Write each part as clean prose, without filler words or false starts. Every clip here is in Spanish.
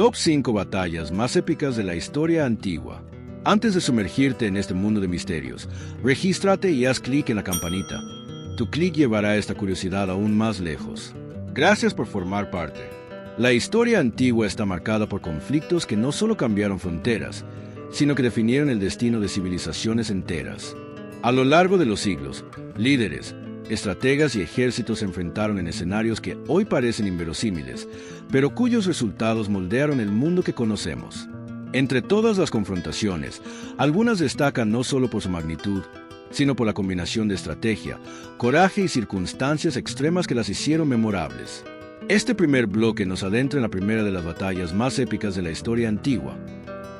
Top 5 batallas más épicas de la historia antigua. Antes de sumergirte en este mundo de misterios, regístrate y haz clic en la campanita. Tu clic llevará esta curiosidad aún más lejos. Gracias por formar parte. La historia antigua está marcada por conflictos que no solo cambiaron fronteras, sino que definieron el destino de civilizaciones enteras. A lo largo de los siglos, líderes, estrategas y ejércitos se enfrentaron en escenarios que hoy parecen inverosímiles, pero cuyos resultados moldearon el mundo que conocemos. Entre todas las confrontaciones, algunas destacan no solo por su magnitud, sino por la combinación de estrategia, coraje y circunstancias extremas que las hicieron memorables. Este primer bloque nos adentra en la primera de las batallas más épicas de la historia antigua,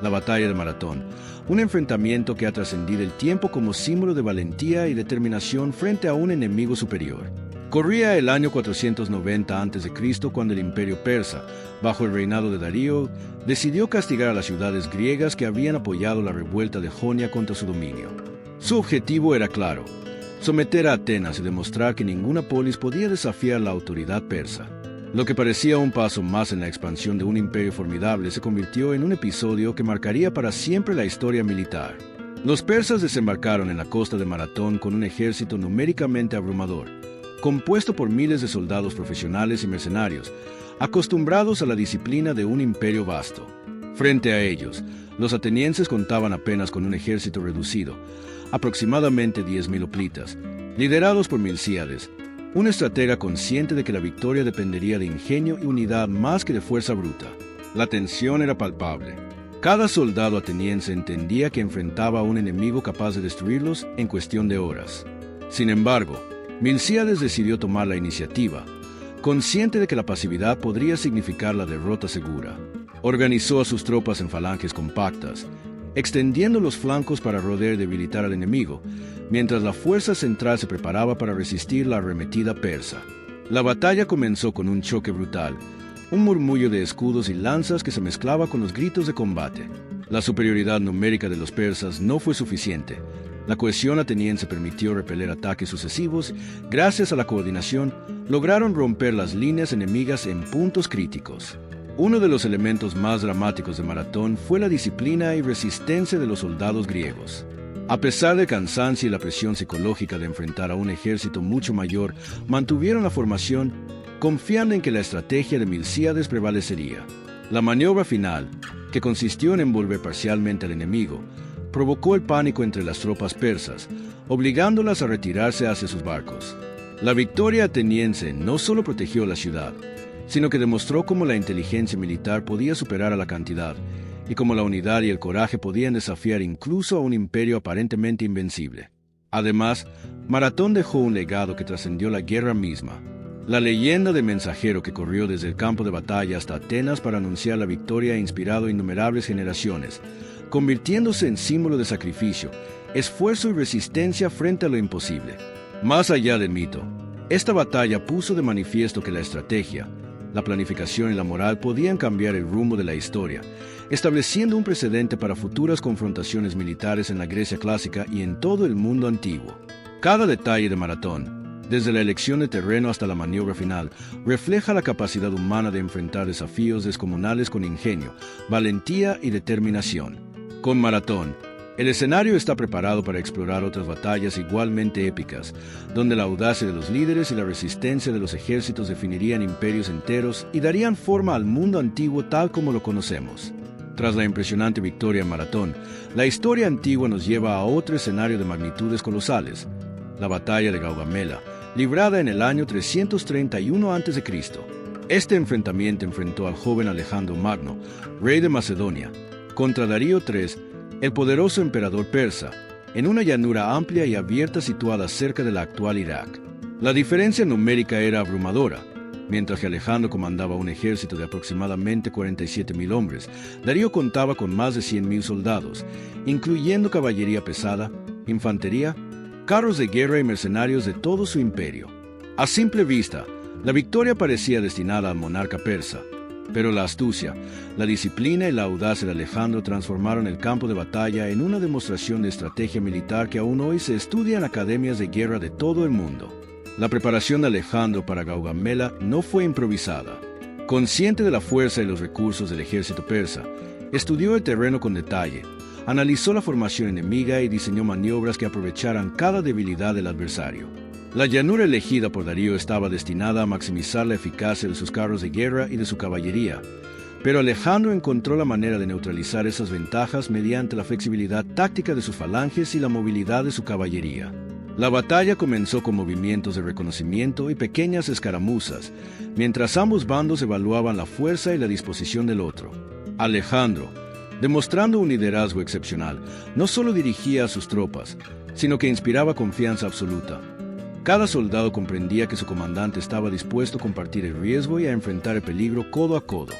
la Batalla de Maratón, un enfrentamiento que ha trascendido el tiempo como símbolo de valentía y determinación frente a un enemigo superior. Corría el año 490 a.C. cuando el imperio persa, bajo el reinado de Darío, decidió castigar a las ciudades griegas que habían apoyado la revuelta de Jonia contra su dominio. Su objetivo era claro: someter a Atenas y demostrar que ninguna polis podía desafiar la autoridad persa. Lo que parecía un paso más en la expansión de un imperio formidable se convirtió en un episodio que marcaría para siempre la historia militar. Los persas desembarcaron en la costa de Maratón con un ejército numéricamente abrumador, compuesto por miles de soldados profesionales y mercenarios, acostumbrados a la disciplina de un imperio vasto. Frente a ellos, los atenienses contaban apenas con un ejército reducido, aproximadamente 10.000 hoplitas, liderados por Milcíades, un estratega consciente de que la victoria dependería de ingenio y unidad más que de fuerza bruta. La tensión era palpable. Cada soldado ateniense entendía que enfrentaba a un enemigo capaz de destruirlos en cuestión de horas. Sin embargo, Milcíades decidió tomar la iniciativa, consciente de que la pasividad podría significar la derrota segura. Organizó a sus tropas en falanges compactas, extendiendo los flancos para rodear y debilitar al enemigo, mientras la fuerza central se preparaba para resistir la arremetida persa. La batalla comenzó con un choque brutal, un murmullo de escudos y lanzas que se mezclaba con los gritos de combate. La superioridad numérica de los persas no fue suficiente. La cohesión ateniense permitió repeler ataques sucesivos. Gracias a la coordinación, lograron romper las líneas enemigas en puntos críticos. Uno de los elementos más dramáticos de Maratón fue la disciplina y resistencia de los soldados griegos. A pesar del cansancio y la presión psicológica de enfrentar a un ejército mucho mayor, mantuvieron la formación, confiando en que la estrategia de Milcíades prevalecería. La maniobra final, que consistió en envolver parcialmente al enemigo, provocó el pánico entre las tropas persas, obligándolas a retirarse hacia sus barcos. La victoria ateniense no solo protegió la ciudad, sino que demostró cómo la inteligencia militar podía superar a la cantidad, y cómo la unidad y el coraje podían desafiar incluso a un imperio aparentemente invencible. Además, Maratón dejó un legado que trascendió la guerra misma. La leyenda del mensajero que corrió desde el campo de batalla hasta Atenas para anunciar la victoria ha inspirado a innumerables generaciones, convirtiéndose en símbolo de sacrificio, esfuerzo y resistencia frente a lo imposible. Más allá del mito, esta batalla puso de manifiesto que la estrategia, la planificación y la moral podían cambiar el rumbo de la historia, estableciendo un precedente para futuras confrontaciones militares en la Grecia clásica y en todo el mundo antiguo. Cada detalle de Maratón, desde la elección de terreno hasta la maniobra final, refleja la capacidad humana de enfrentar desafíos descomunales con ingenio, valentía y determinación. Con Maratón, el escenario está preparado para explorar otras batallas igualmente épicas, donde la audacia de los líderes y la resistencia de los ejércitos definirían imperios enteros y darían forma al mundo antiguo tal como lo conocemos. Tras la impresionante victoria en Maratón, la historia antigua nos lleva a otro escenario de magnitudes colosales, la batalla de Gaugamela, librada en el año 331 a.C. Este enfrentamiento enfrentó al joven Alejandro Magno, rey de Macedonia, contra Darío III, el poderoso emperador persa, en una llanura amplia y abierta situada cerca de la actual Irak. La diferencia numérica era abrumadora. Mientras que Alejandro comandaba un ejército de aproximadamente 47.000 hombres, Darío contaba con más de 100.000 soldados, incluyendo caballería pesada, infantería, carros de guerra y mercenarios de todo su imperio. A simple vista, la victoria parecía destinada al monarca persa, pero la astucia, la disciplina y la audacia de Alejandro transformaron el campo de batalla en una demostración de estrategia militar que aún hoy se estudia en academias de guerra de todo el mundo. La preparación de Alejandro para Gaugamela no fue improvisada. Consciente de la fuerza y los recursos del ejército persa, estudió el terreno con detalle, analizó la formación enemiga y diseñó maniobras que aprovecharan cada debilidad del adversario. La llanura elegida por Darío estaba destinada a maximizar la eficacia de sus carros de guerra y de su caballería, pero Alejandro encontró la manera de neutralizar esas ventajas mediante la flexibilidad táctica de sus falanges y la movilidad de su caballería. La batalla comenzó con movimientos de reconocimiento y pequeñas escaramuzas, mientras ambos bandos evaluaban la fuerza y la disposición del otro. Alejandro, demostrando un liderazgo excepcional, no solo dirigía a sus tropas, sino que inspiraba confianza absoluta. Cada soldado comprendía que su comandante estaba dispuesto a compartir el riesgo y a enfrentar el peligro codo a codo.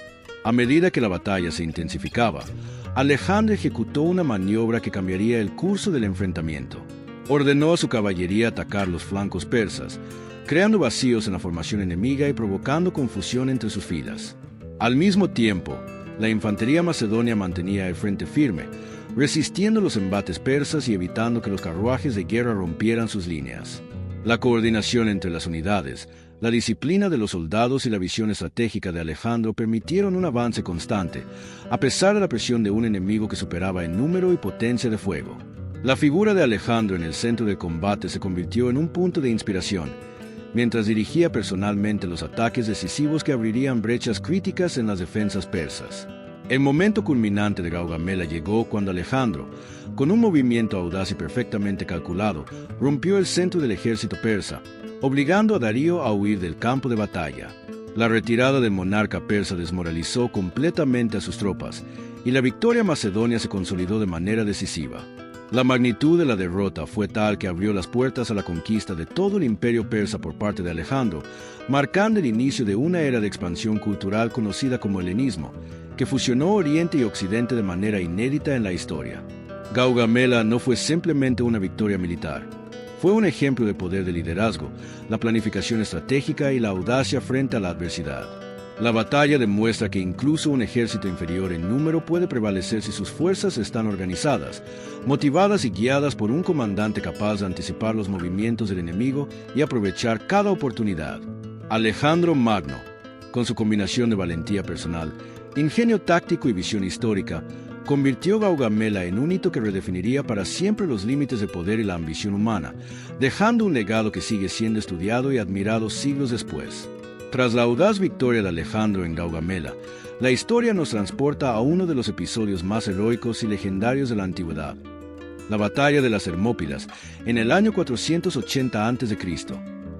A medida que la batalla se intensificaba, Alejandro ejecutó una maniobra que cambiaría el curso del enfrentamiento. Ordenó a su caballería atacar los flancos persas, creando vacíos en la formación enemiga y provocando confusión entre sus filas. Al mismo tiempo, la infantería macedonia mantenía el frente firme, resistiendo los embates persas y evitando que los carruajes de guerra rompieran sus líneas. La coordinación entre las unidades, la disciplina de los soldados y la visión estratégica de Alejandro permitieron un avance constante, a pesar de la presión de un enemigo que superaba en número y potencia de fuego. La figura de Alejandro en el centro del combate se convirtió en un punto de inspiración, mientras dirigía personalmente los ataques decisivos que abrirían brechas críticas en las defensas persas. El momento culminante de Gaugamela llegó cuando Alejandro, con un movimiento audaz y perfectamente calculado, rompió el centro del ejército persa, obligando a Darío a huir del campo de batalla. La retirada del monarca persa desmoralizó completamente a sus tropas, y la victoria macedonia se consolidó de manera decisiva. La magnitud de la derrota fue tal que abrió las puertas a la conquista de todo el imperio persa por parte de Alejandro, marcando el inicio de una era de expansión cultural conocida como helenismo, que fusionó Oriente y Occidente de manera inédita en la historia. Gaugamela no fue simplemente una victoria militar. Fue un ejemplo de poder de liderazgo, la planificación estratégica y la audacia frente a la adversidad. La batalla demuestra que incluso un ejército inferior en número puede prevalecer si sus fuerzas están organizadas, motivadas y guiadas por un comandante capaz de anticipar los movimientos del enemigo y aprovechar cada oportunidad. Alejandro Magno, con su combinación de valentía personal, ingenio táctico y visión histórica, convirtió Gaugamela en un hito que redefiniría para siempre los límites de poder y la ambición humana, dejando un legado que sigue siendo estudiado y admirado siglos después. Tras la audaz victoria de Alejandro en Gaugamela, la historia nos transporta a uno de los episodios más heroicos y legendarios de la antigüedad, la batalla de las Hermópilas, en el año 480 a.C.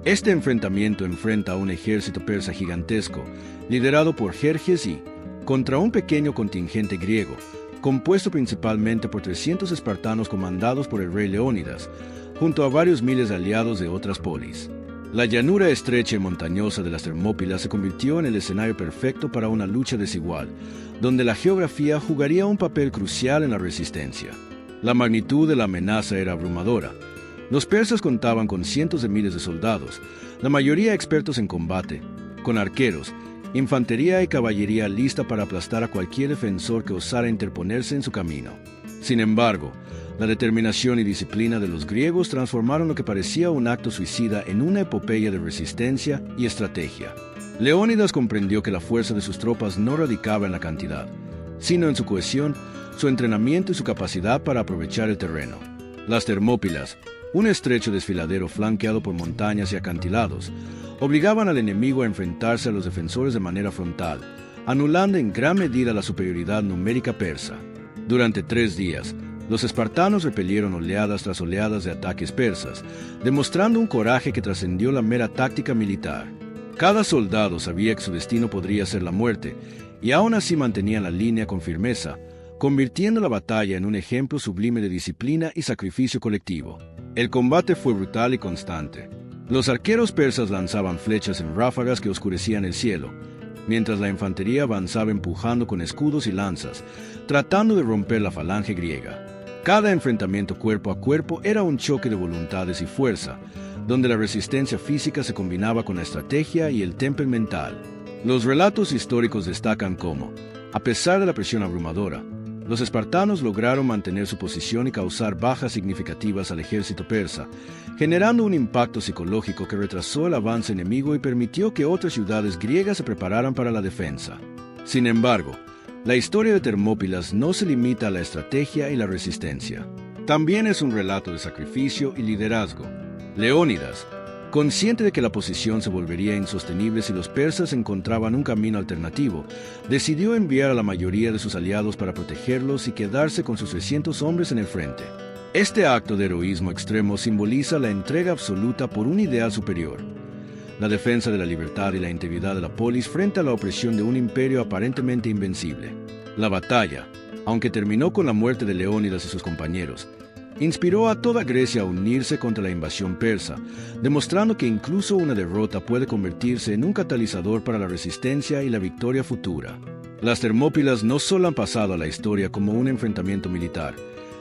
Este enfrentamiento enfrenta a un ejército persa gigantesco, liderado por Jerjes I, contra un pequeño contingente griego, compuesto principalmente por 300 espartanos comandados por el rey Leónidas, junto a varios miles de aliados de otras polis. La llanura estrecha y montañosa de las Termópilas se convirtió en el escenario perfecto para una lucha desigual, donde la geografía jugaría un papel crucial en la resistencia. La magnitud de la amenaza era abrumadora. Los persas contaban con cientos de miles de soldados, la mayoría expertos en combate, con arqueros, infantería y caballería lista para aplastar a cualquier defensor que osara interponerse en su camino. Sin embargo, la determinación y disciplina de los griegos transformaron lo que parecía un acto suicida en una epopeya de resistencia y estrategia. Leónidas comprendió que la fuerza de sus tropas no radicaba en la cantidad, sino en su cohesión, su entrenamiento y su capacidad para aprovechar el terreno. Las Termópilas, un estrecho desfiladero flanqueado por montañas y acantilados, obligaban al enemigo a enfrentarse a los defensores de manera frontal, anulando en gran medida la superioridad numérica persa. Durante 3 días, los espartanos repelieron oleadas tras oleadas de ataques persas, demostrando un coraje que trascendió la mera táctica militar. Cada soldado sabía que su destino podría ser la muerte, y aún así mantenían la línea con firmeza, convirtiendo la batalla en un ejemplo sublime de disciplina y sacrificio colectivo. El combate fue brutal y constante. Los arqueros persas lanzaban flechas en ráfagas que oscurecían el cielo, mientras la infantería avanzaba empujando con escudos y lanzas, tratando de romper la falange griega. Cada enfrentamiento cuerpo a cuerpo era un choque de voluntades y fuerza, donde la resistencia física se combinaba con la estrategia y el temple mental. Los relatos históricos destacan cómo, a pesar de la presión abrumadora, Los espartanos lograron mantener su posición y causar bajas significativas al ejército persa, generando un impacto psicológico que retrasó el avance enemigo y permitió que otras ciudades griegas se prepararan para la defensa. Sin embargo, la historia de Termópilas no se limita a la estrategia y la resistencia. También es un relato de sacrificio y liderazgo. Leónidas, consciente de que la posición se volvería insostenible si los persas encontraban un camino alternativo, decidió enviar a la mayoría de sus aliados para protegerlos y quedarse con sus 300 hombres en el frente. Este acto de heroísmo extremo simboliza la entrega absoluta por un ideal superior, la defensa de la libertad y la integridad de la polis frente a la opresión de un imperio aparentemente invencible. La batalla, aunque terminó con la muerte de Leónidas y sus compañeros, inspiró a toda Grecia a unirse contra la invasión persa, demostrando que incluso una derrota puede convertirse en un catalizador para la resistencia y la victoria futura. Las Termópilas no solo han pasado a la historia como un enfrentamiento militar,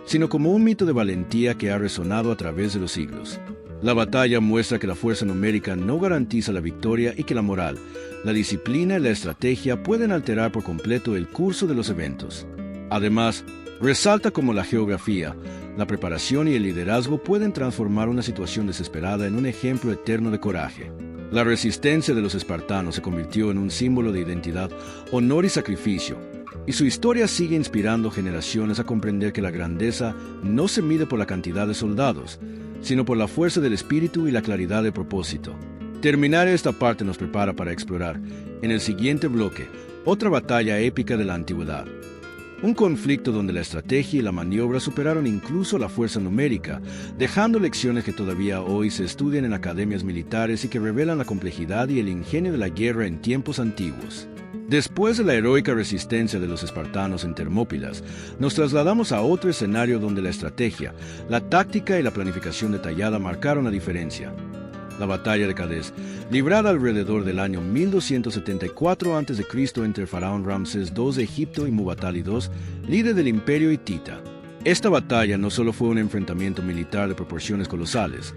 sino como un mito de valentía que ha resonado a través de los siglos. La batalla muestra que la fuerza numérica no garantiza la victoria y que la moral, la disciplina y la estrategia pueden alterar por completo el curso de los eventos. Además, resalta cómo la geografía, la preparación y el liderazgo pueden transformar una situación desesperada en un ejemplo eterno de coraje. La resistencia de los espartanos se convirtió en un símbolo de identidad, honor y sacrificio, y su historia sigue inspirando generaciones a comprender que la grandeza no se mide por la cantidad de soldados, sino por la fuerza del espíritu y la claridad de propósito. Terminar esta parte nos prepara para explorar, en el siguiente bloque, otra batalla épica de la antigüedad. Un conflicto donde la estrategia y la maniobra superaron incluso la fuerza numérica, dejando lecciones que todavía hoy se estudian en academias militares y que revelan la complejidad y el ingenio de la guerra en tiempos antiguos. Después de la heroica resistencia de los espartanos en Termópilas, nos trasladamos a otro escenario donde la estrategia, la táctica y la planificación detallada marcaron la diferencia. La batalla de Cadés, librada alrededor del año 1274 a.C. entre el faraón Ramsés II de Egipto y Muwatalli II, líder del imperio hitita. Esta batalla no solo fue un enfrentamiento militar de proporciones colosales,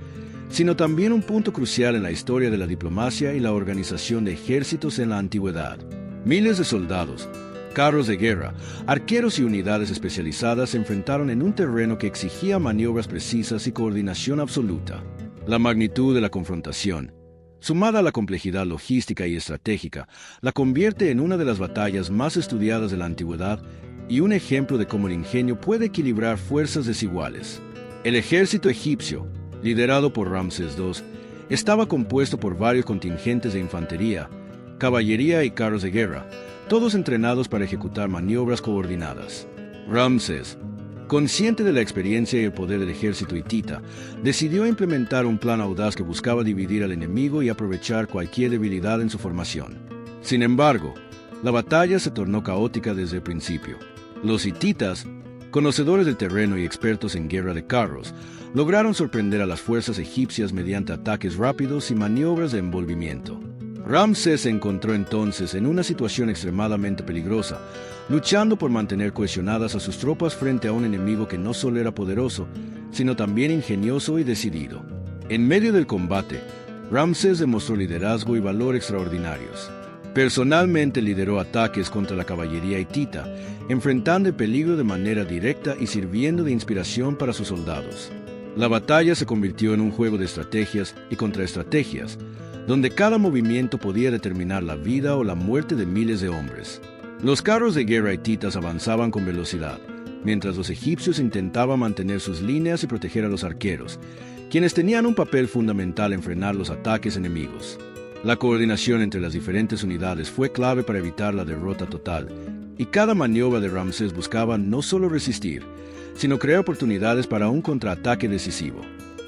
sino también un punto crucial en la historia de la diplomacia y la organización de ejércitos en la antigüedad. Miles de soldados, carros de guerra, arqueros y unidades especializadas se enfrentaron en un terreno que exigía maniobras precisas y coordinación absoluta. La magnitud de la confrontación, sumada a la complejidad logística y estratégica, la convierte en una de las batallas más estudiadas de la antigüedad y un ejemplo de cómo el ingenio puede equilibrar fuerzas desiguales. El ejército egipcio, liderado por Ramsés II, estaba compuesto por varios contingentes de infantería, caballería y carros de guerra, todos entrenados para ejecutar maniobras coordinadas. Ramsés, consciente de la experiencia y el poder del ejército hitita, decidió implementar un plan audaz que buscaba dividir al enemigo y aprovechar cualquier debilidad en su formación. Sin embargo, la batalla se tornó caótica desde el principio. Los hititas, conocedores del terreno y expertos en guerra de carros, lograron sorprender a las fuerzas egipcias mediante ataques rápidos y maniobras de envolvimiento. Ramsés se encontró entonces en una situación extremadamente peligrosa, luchando por mantener cohesionadas a sus tropas frente a un enemigo que no solo era poderoso, sino también ingenioso y decidido. En medio del combate, Ramsés demostró liderazgo y valor extraordinarios. Personalmente lideró ataques contra la caballería hitita, enfrentando el peligro de manera directa y sirviendo de inspiración para sus soldados. La batalla se convirtió en un juego de estrategias y contraestrategias, donde cada movimiento podía determinar la vida o la muerte de miles de hombres. Los carros de guerra hititas avanzaban con velocidad, mientras los egipcios intentaban mantener sus líneas y proteger a los arqueros, quienes tenían un papel fundamental en frenar los ataques enemigos. La coordinación entre las diferentes unidades fue clave para evitar la derrota total, y cada maniobra de Ramsés buscaba no solo resistir, sino crear oportunidades para un contraataque decisivo.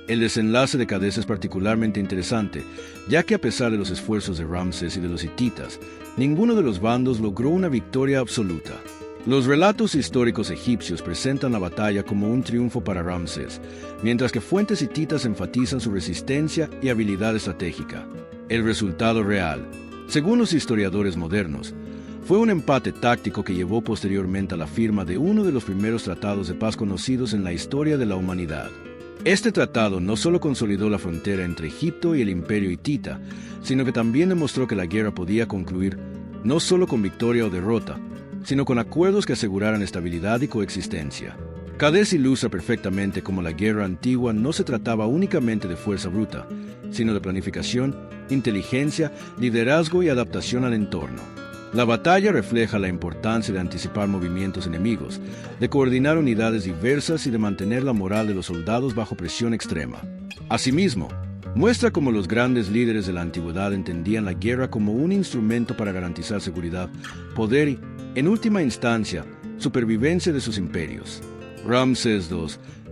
El desenlace de Cadés es particularmente interesante, ya que a pesar de los esfuerzos de Ramsés y de los hititas, ninguno de los bandos logró una victoria absoluta. Los relatos históricos egipcios presentan la batalla como un triunfo para Ramsés, mientras que fuentes hititas enfatizan su resistencia y habilidad estratégica. El resultado real, según los historiadores modernos, fue un empate táctico que llevó posteriormente a la firma de uno de los primeros tratados de paz conocidos en la historia de la humanidad. Este tratado no solo consolidó la frontera entre Egipto y el imperio hitita, sino que también demostró que la guerra podía concluir no solo con victoria o derrota, sino con acuerdos que aseguraran estabilidad y coexistencia. Cadiz ilustra perfectamente cómo la guerra antigua no se trataba únicamente de fuerza bruta, sino de planificación, inteligencia, liderazgo y adaptación al entorno. La batalla refleja la importancia de anticipar movimientos enemigos, de coordinar unidades diversas y de mantener la moral de los soldados bajo presión extrema. Asimismo, muestra cómo los grandes líderes de la antigüedad entendían la guerra como un instrumento para garantizar seguridad, poder y, en última instancia, supervivencia de sus imperios. Ramsés II,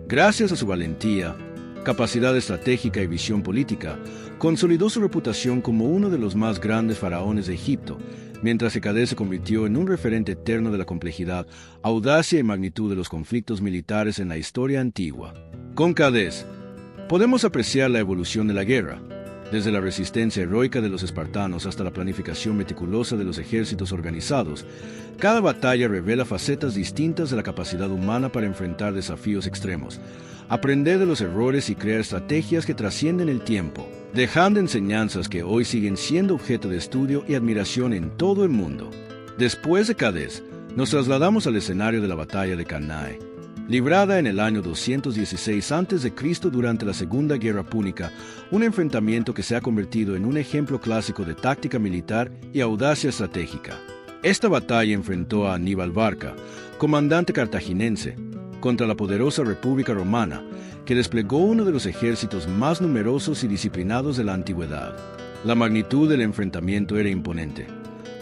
gracias a su valentía, capacidad estratégica y visión política, consolidó su reputación como uno de los más grandes faraones de Egipto, mientras que Cadiz se convirtió en un referente eterno de la complejidad, audacia y magnitud de los conflictos militares en la historia antigua. Con Cadiz, podemos apreciar la evolución de la guerra, desde la resistencia heroica de los espartanos hasta la planificación meticulosa de los ejércitos organizados. Cada batalla revela facetas distintas de la capacidad humana para enfrentar desafíos extremos, aprender de los errores y crear estrategias que trascienden el tiempo, dejando enseñanzas que hoy siguen siendo objeto de estudio y admiración en todo el mundo. Después de Cadiz, nos trasladamos al escenario de la batalla de Cannae, librada en el año 216 a.C. durante la Segunda Guerra Púnica, un enfrentamiento que se ha convertido en un ejemplo clásico de táctica militar y audacia estratégica. Esta batalla enfrentó a Aníbal Barca, comandante cartaginense, contra la poderosa República Romana, que desplegó uno de los ejércitos más numerosos y disciplinados de la antigüedad. La magnitud del enfrentamiento era imponente.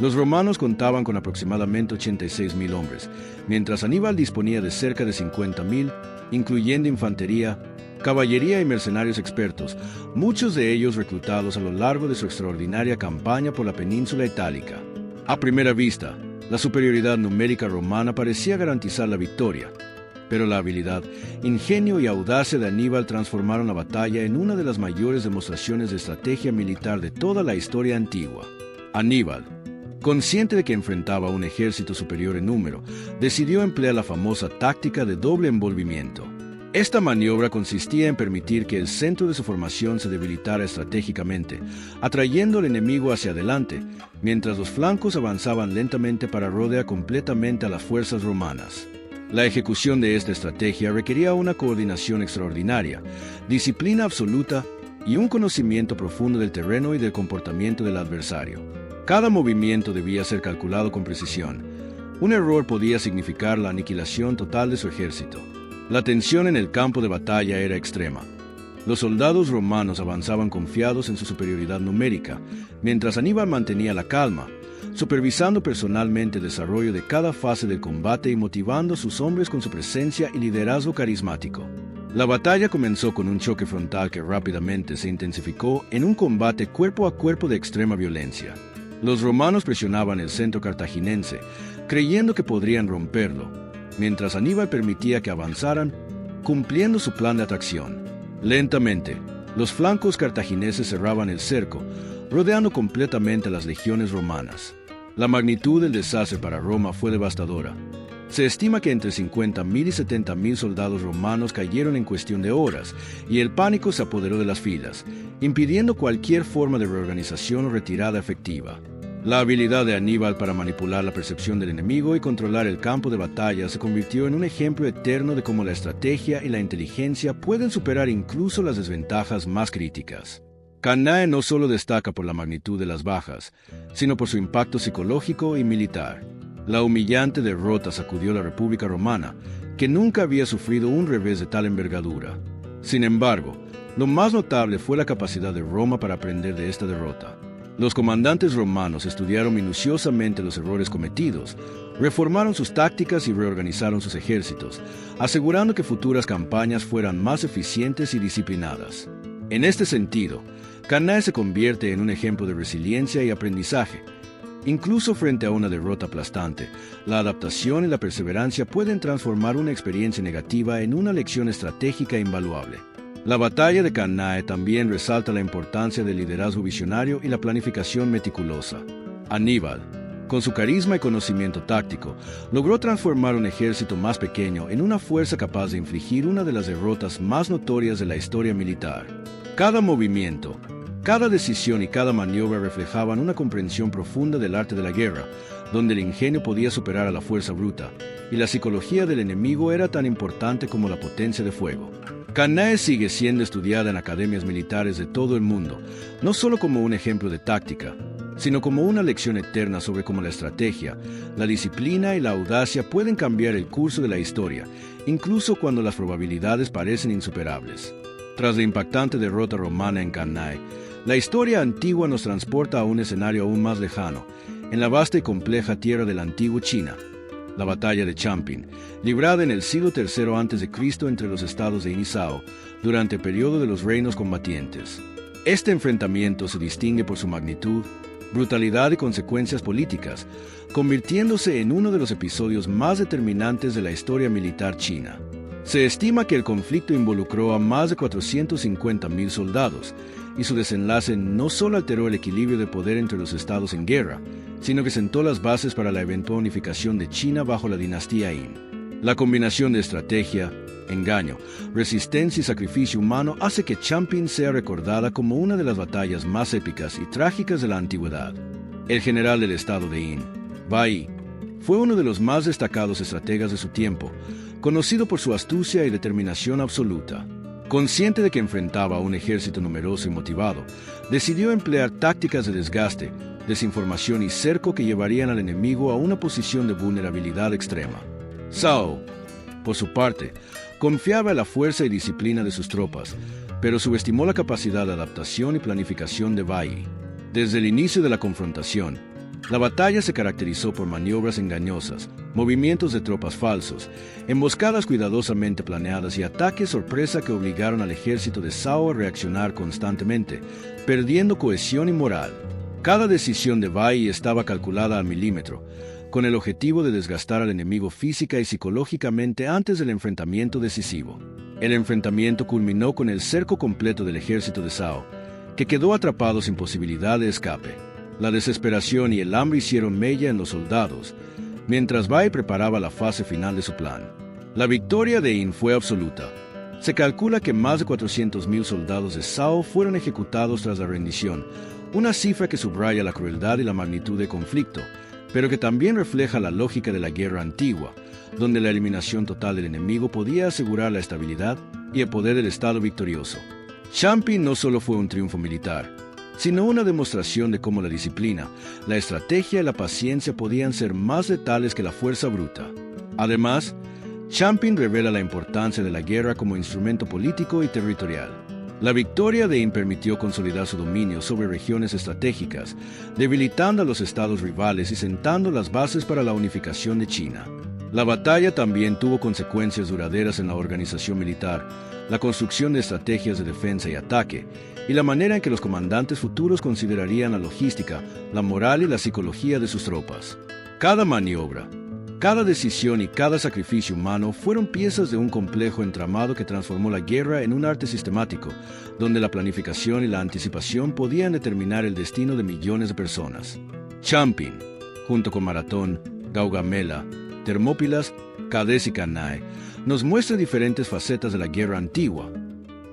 Los romanos contaban con aproximadamente 86.000 hombres, mientras Aníbal disponía de cerca de 50.000, incluyendo infantería, caballería y mercenarios expertos, muchos de ellos reclutados a lo largo de su extraordinaria campaña por la península itálica. A primera vista, la superioridad numérica romana parecía garantizar la victoria, pero la habilidad, ingenio y audacia de Aníbal transformaron la batalla en una de las mayores demostraciones de estrategia militar de toda la historia antigua. Aníbal, consciente de que enfrentaba a un ejército superior en número, decidió emplear la famosa táctica de doble envolvimiento. Esta maniobra consistía en permitir que el centro de su formación se debilitara estratégicamente, atrayendo al enemigo hacia adelante, mientras los flancos avanzaban lentamente para rodear completamente a las fuerzas romanas. La ejecución de esta estrategia requería una coordinación extraordinaria, disciplina absoluta y un conocimiento profundo del terreno y del comportamiento del adversario. Cada movimiento debía ser calculado con precisión. Un error podía significar la aniquilación total de su ejército. La tensión en el campo de batalla era extrema. Los soldados romanos avanzaban confiados en su superioridad numérica, mientras Aníbal mantenía la calma, supervisando personalmente el desarrollo de cada fase del combate y motivando a sus hombres con su presencia y liderazgo carismático. La batalla comenzó con un choque frontal que rápidamente se intensificó en un combate cuerpo a cuerpo de extrema violencia. Los romanos presionaban el centro cartaginense, creyendo que podrían romperlo, mientras Aníbal permitía que avanzaran, cumpliendo su plan de atracción. Lentamente, los flancos cartagineses cerraban el cerco, rodeando completamente a las legiones romanas. La magnitud del desastre para Roma fue devastadora. Se estima que entre 50.000 y 70.000 soldados romanos cayeron en cuestión de horas, y el pánico se apoderó de las filas, impidiendo cualquier forma de reorganización o retirada efectiva. La habilidad de Aníbal para manipular la percepción del enemigo y controlar el campo de batalla se convirtió en un ejemplo eterno de cómo la estrategia y la inteligencia pueden superar incluso las desventajas más críticas. Cannae no solo destaca por la magnitud de las bajas, sino por su impacto psicológico y militar. La humillante derrota sacudió a la República Romana, que nunca había sufrido un revés de tal envergadura. Sin embargo, lo más notable fue la capacidad de Roma para aprender de esta derrota. Los comandantes romanos estudiaron minuciosamente los errores cometidos, reformaron sus tácticas y reorganizaron sus ejércitos, asegurando que futuras campañas fueran más eficientes y disciplinadas. En este sentido, Cannae se convierte en un ejemplo de resiliencia y aprendizaje. Incluso frente a una derrota aplastante, la adaptación y la perseverancia pueden transformar una experiencia negativa en una lección estratégica invaluable. La batalla de Cannae también resalta la importancia del liderazgo visionario y la planificación meticulosa. Aníbal, con su carisma y conocimiento táctico, logró transformar un ejército más pequeño en una fuerza capaz de infligir una de las derrotas más notorias de la historia militar. Cada movimiento, Cada decisión y cada maniobra reflejaban una comprensión profunda del arte de la guerra, donde el ingenio podía superar a la fuerza bruta, y la psicología del enemigo era tan importante como la potencia de fuego. Cannae sigue siendo estudiada en academias militares de todo el mundo, no solo como un ejemplo de táctica, sino como una lección eterna sobre cómo la estrategia, la disciplina y la audacia pueden cambiar el curso de la historia, incluso cuando las probabilidades parecen insuperables. Tras la impactante derrota romana en Cannae, la historia antigua nos transporta a un escenario aún más lejano, en la vasta y compleja tierra de la antigua China. La batalla de Champin, librada en el siglo III a.C. entre los estados de Yin y Zhao, durante el periodo de los reinos combatientes. Este enfrentamiento se distingue por su magnitud, brutalidad y consecuencias políticas, convirtiéndose en uno de los episodios más determinantes de la historia militar china. Se estima que el conflicto involucró a más de 450,000 soldados, y su desenlace no solo alteró el equilibrio de poder entre los estados en guerra, sino que sentó las bases para la eventual unificación de China bajo la dinastía Yin. La combinación de estrategia, engaño, resistencia y sacrificio humano hace que Champin sea recordada como una de las batallas más épicas y trágicas de la antigüedad. El general del estado de Yin, Bai Yi, fue uno de los más destacados estrategas de su tiempo, conocido por su astucia y determinación absoluta. Consciente de que enfrentaba a un ejército numeroso y motivado, decidió emplear tácticas de desgaste, desinformación y cerco que llevarían al enemigo a una posición de vulnerabilidad extrema. Zhao, por su parte, confiaba en la fuerza y disciplina de sus tropas, pero subestimó la capacidad de adaptación y planificación de Bai Yi. Desde el inicio de la confrontación, la batalla se caracterizó por maniobras engañosas, movimientos de tropas falsos, emboscadas cuidadosamente planeadas y ataques sorpresa que obligaron al ejército de Zhao a reaccionar constantemente, perdiendo cohesión y moral. Cada decisión de Bai Yi estaba calculada al milímetro, con el objetivo de desgastar al enemigo física y psicológicamente antes del enfrentamiento decisivo. El enfrentamiento culminó con el cerco completo del ejército de Zhao, que quedó atrapado sin posibilidad de escape. La desesperación y el hambre hicieron mella en los soldados, mientras Bai preparaba la fase final de su plan. La victoria de Yin fue absoluta. Se calcula que más de 400,000 soldados de Zhao fueron ejecutados tras la rendición, una cifra que subraya la crueldad y la magnitud del conflicto, pero que también refleja la lógica de la guerra antigua, donde la eliminación total del enemigo podía asegurar la estabilidad y el poder del estado victorioso. Champin no solo fue un triunfo militar, sino una demostración de cómo la disciplina, la estrategia y la paciencia podían ser más letales que la fuerza bruta. Además, Champin revela la importancia de la guerra como instrumento político y territorial. La victoria de Yin permitió consolidar su dominio sobre regiones estratégicas, debilitando a los estados rivales y sentando las bases para la unificación de China. La batalla también tuvo consecuencias duraderas en la organización militar, la construcción de estrategias de defensa y ataque, y la manera en que los comandantes futuros considerarían la logística, la moral y la psicología de sus tropas. Cada maniobra, cada decisión y cada sacrificio humano fueron piezas de un complejo entramado que transformó la guerra en un arte sistemático, donde la planificación y la anticipación podían determinar el destino de millones de personas. Champin, junto con Maratón, Gaugamela, Termópilas, Cádiz y Cannae, nos muestra diferentes facetas de la guerra antigua,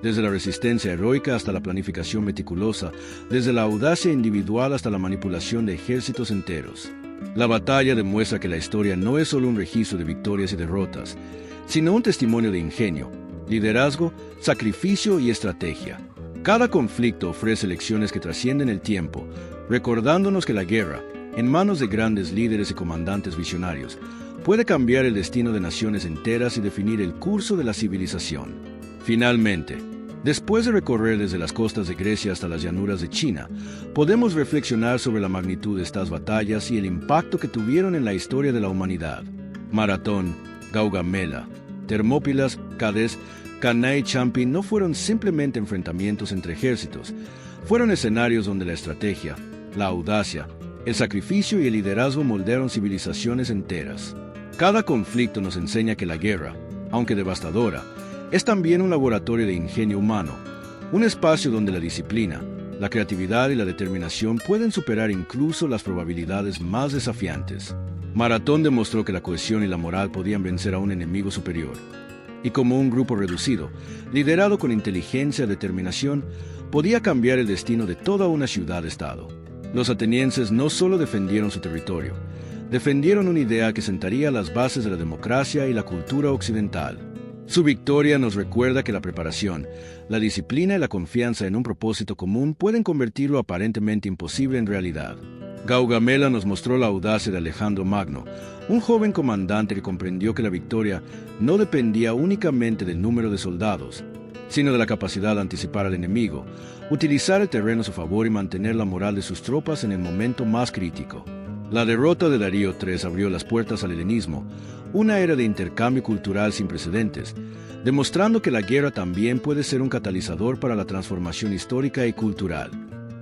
desde la resistencia heroica hasta la planificación meticulosa, desde la audacia individual hasta la manipulación de ejércitos enteros. La batalla demuestra que la historia no es solo un registro de victorias y derrotas, sino un testimonio de ingenio, liderazgo, sacrificio y estrategia. Cada conflicto ofrece lecciones que trascienden el tiempo, recordándonos que la guerra, en manos de grandes líderes y comandantes visionarios, puede cambiar el destino de naciones enteras y definir el curso de la civilización. Finalmente, después de recorrer desde las costas de Grecia hasta las llanuras de China, podemos reflexionar sobre la magnitud de estas batallas y el impacto que tuvieron en la historia de la humanidad. Maratón, Gaugamela, Termópilas, Cádiz, Cannae y Champin no fueron simplemente enfrentamientos entre ejércitos, fueron escenarios donde la estrategia, la audacia, el sacrificio y el liderazgo moldearon civilizaciones enteras. Cada conflicto nos enseña que la guerra, aunque devastadora, es también un laboratorio de ingenio humano, un espacio donde la disciplina, la creatividad y la determinación pueden superar incluso las probabilidades más desafiantes. Maratón demostró que la cohesión y la moral podían vencer a un enemigo superior. y como un grupo reducido, liderado con inteligencia y determinación, podía cambiar el destino de toda una ciudad-estado. Los atenienses no solo defendieron su territorio, defendieron una idea que sentaría las bases de la democracia y la cultura occidental. Su victoria nos recuerda que la preparación, la disciplina y la confianza en un propósito común pueden convertir lo aparentemente imposible en realidad. Gaugamela nos mostró la audacia de Alejandro Magno, un joven comandante que comprendió que la victoria no dependía únicamente del número de soldados, sino de la capacidad de anticipar al enemigo, utilizar el terreno a su favor y mantener la moral de sus tropas en el momento más crítico. La derrota de Darío III abrió las puertas al helenismo, una era de intercambio cultural sin precedentes, demostrando que la guerra también puede ser un catalizador para la transformación histórica y cultural.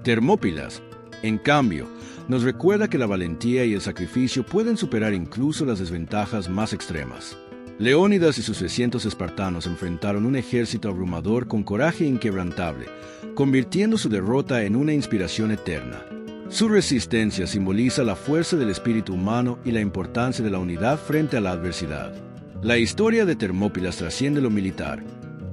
Termópilas, en cambio, nos recuerda que la valentía y el sacrificio pueden superar incluso las desventajas más extremas. Leónidas y sus 300 espartanos enfrentaron un ejército abrumador con coraje inquebrantable, convirtiendo su derrota en una inspiración eterna. Su resistencia simboliza la fuerza del espíritu humano y la importancia de la unidad frente a la adversidad. La historia de Termópilas trasciende lo militar.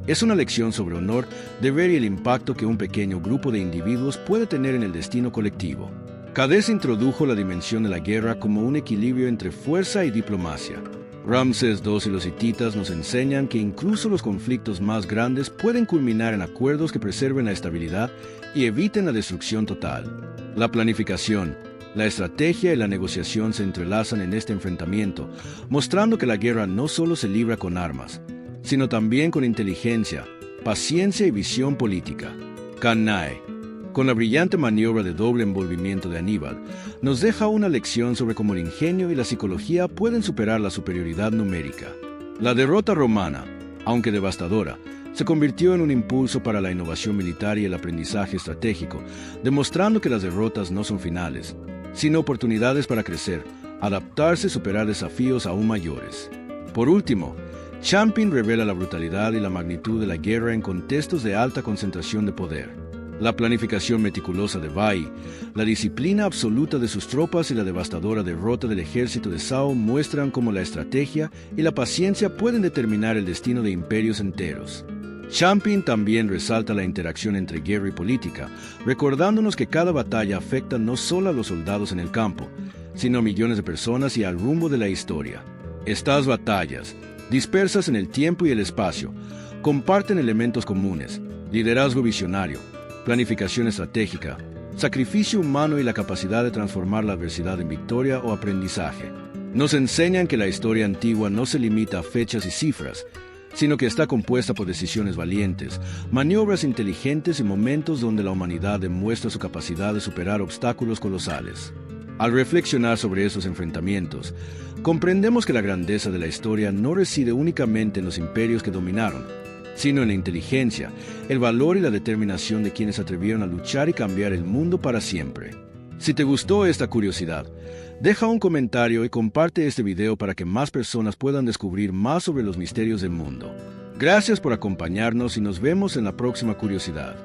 Es una lección sobre honor, deber y el impacto que un pequeño grupo de individuos puede tener en el destino colectivo. Cadés introdujo la dimensión de la guerra como un equilibrio entre fuerza y diplomacia. Ramsés II y los hititas nos enseñan que incluso los conflictos más grandes pueden culminar en acuerdos que preserven la estabilidad y eviten la destrucción total. La planificación, la estrategia y la negociación se entrelazan en este enfrentamiento, mostrando que la guerra no solo se libra con armas, sino también con inteligencia, paciencia y visión política. Cannae, con la brillante maniobra de doble envolvimiento de Aníbal, nos deja una lección sobre cómo el ingenio y la psicología pueden superar la superioridad numérica. La derrota romana, aunque devastadora, se convirtió en un impulso para la innovación militar y el aprendizaje estratégico, demostrando que las derrotas no son finales, sino oportunidades para crecer, adaptarse y superar desafíos aún mayores. Por último, Champing revela la brutalidad y la magnitud de la guerra en contextos de alta concentración de poder. La planificación meticulosa de Veii, la disciplina absoluta de sus tropas y la devastadora derrota del ejército de Sao muestran cómo la estrategia y la paciencia pueden determinar el destino de imperios enteros. Champing también resalta la interacción entre guerra y política, recordándonos que cada batalla afecta no solo a los soldados en el campo, sino a millones de personas y al rumbo de la historia. Estas batallas, dispersas en el tiempo y el espacio, comparten elementos comunes: liderazgo visionario, planificación estratégica, sacrificio humano y la capacidad de transformar la adversidad en victoria o aprendizaje. Nos enseñan que la historia antigua no se limita a fechas y cifras, sino que está compuesta por decisiones valientes, maniobras inteligentes y momentos donde la humanidad demuestra su capacidad de superar obstáculos colosales. Al reflexionar sobre esos enfrentamientos, comprendemos que la grandeza de la historia no reside únicamente en los imperios que dominaron, sino en la inteligencia, el valor y la determinación de quienes atrevieron a luchar y cambiar el mundo para siempre. Si te gustó esta curiosidad, deja un comentario y comparte este video para que más personas puedan descubrir más sobre los misterios del mundo. Gracias por acompañarnos y nos vemos en la próxima curiosidad.